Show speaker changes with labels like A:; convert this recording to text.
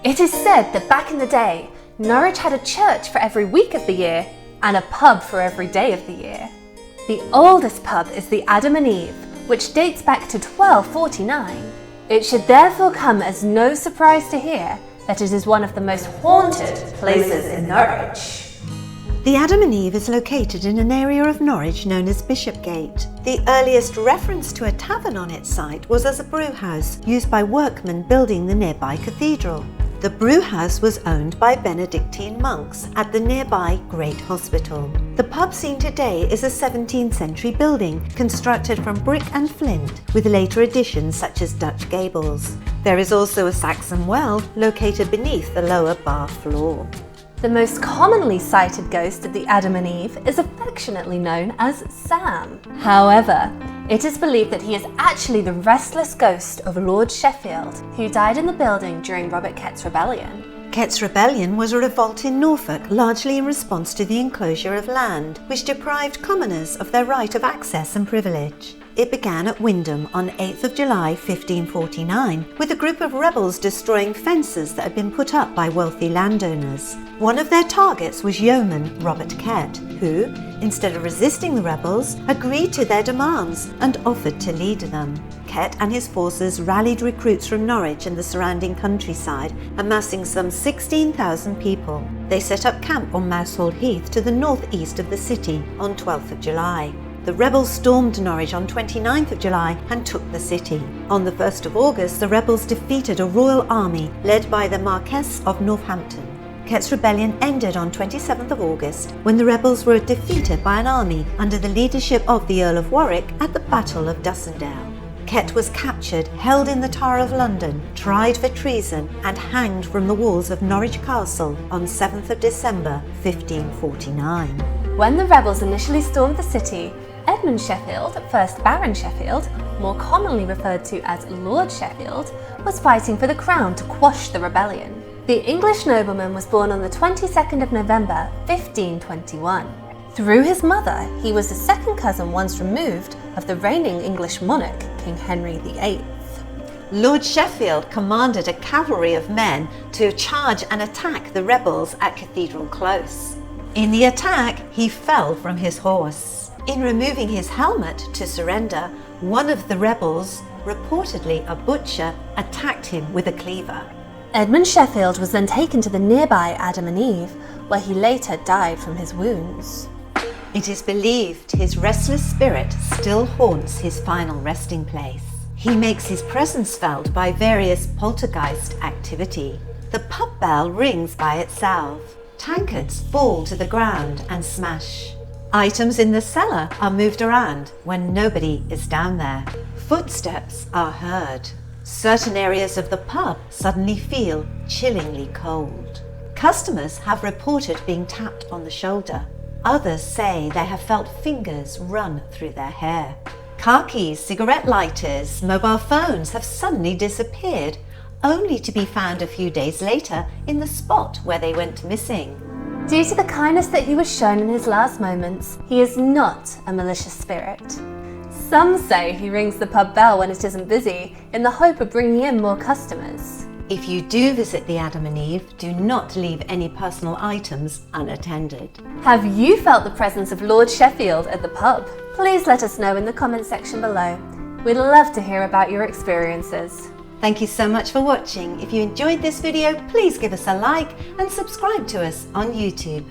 A: It is said that back in the day, Norwich had a church for every week of the year and a pub for every day of the year. The oldest pub is the Adam and Eve, which dates back to 1249. It should therefore come as no surprise to hear that it is one of the most haunted places in Norwich.
B: The Adam and Eve is located in an area of Norwich known as Bishopgate. The earliest reference to a tavern on its site was as a brewhouse used by workmen building the nearby cathedral. The brewhouse was owned by Benedictine monks at the nearby Great Hospital. The pub seen today is a 17th century building constructed from brick and flint, with later additions such as Dutch gables. There is also a Saxon well located beneath the lower bar floor.
A: The most commonly cited ghost of the Adam and Eve is affectionately known as Sam. However, it is believed that he is actually the restless ghost of Lord Sheffield, who died in the building during Robert Kett's rebellion.
B: Kett's rebellion was a revolt in Norfolk, largely in response to the enclosure of land, which deprived commoners of their right of access and privilege. It began at Wymondham on 8th of July 1549, with a group of rebels destroying fences that had been put up by wealthy landowners. One of their targets was yeoman Robert Kett, who, instead of resisting the rebels, agreed to their demands and offered to lead them. Kett and his forces rallied recruits from Norwich and the surrounding countryside, amassing some 16,000 people. They set up camp on Mousehole Heath to the northeast of the city on 12th of July. The rebels stormed Norwich on 29th of July and took the city. On the 1st of August, the rebels defeated a royal army led by the Marquess of Northampton. Kett's rebellion ended on 27th of August when the rebels were defeated by an army under the leadership of the Earl of Warwick at the Battle of Dussindale. Kett was captured, held in the Tower of London, tried for treason and hanged from the walls of Norwich Castle on 7th of December 1549.
A: When the rebels initially stormed the city, Edmund Sheffield, 1st Baron Sheffield, more commonly referred to as Lord Sheffield, was fighting for the crown to quash the rebellion. The English nobleman was born on the 22nd of November 1521. Through his mother, he was the second cousin once removed of the reigning English monarch, King Henry VIII.
B: Lord Sheffield commanded a cavalry of men to charge and attack the rebels at Cathedral Close. In the attack, he fell from his horse. In removing his helmet to surrender, one of the rebels, reportedly a butcher, attacked him with a cleaver.
A: Edmund Sheffield was then taken to the nearby Adam and Eve, where he later died from his wounds.
B: It is believed his restless spirit still haunts his final resting place. He makes his presence felt by various poltergeist activity. The pub bell rings by itself. Tankards fall to the ground and smash. Items in the cellar are moved around when nobody is down there. Footsteps are heard. Certain areas of the pub suddenly feel chillingly cold. Customers have reported being tapped on the shoulder. Others say they have felt fingers run through their hair. Car keys, cigarette lighters, mobile phones have suddenly disappeared, only to be found a few days later in the spot where they went missing.
A: Due to the kindness that he was shown in his last moments, he is not a malicious spirit. Some say he rings the pub bell when it isn't busy, in the hope of bringing in more customers.
B: If you do visit the Adam and Eve, do not leave any personal items unattended.
A: Have you felt the presence of Lord Sheffield at the pub? Please let us know in the comment section below. We'd love to hear about your experiences.
B: Thank you so much for watching. If you enjoyed this video, please give us a like and subscribe to us on YouTube.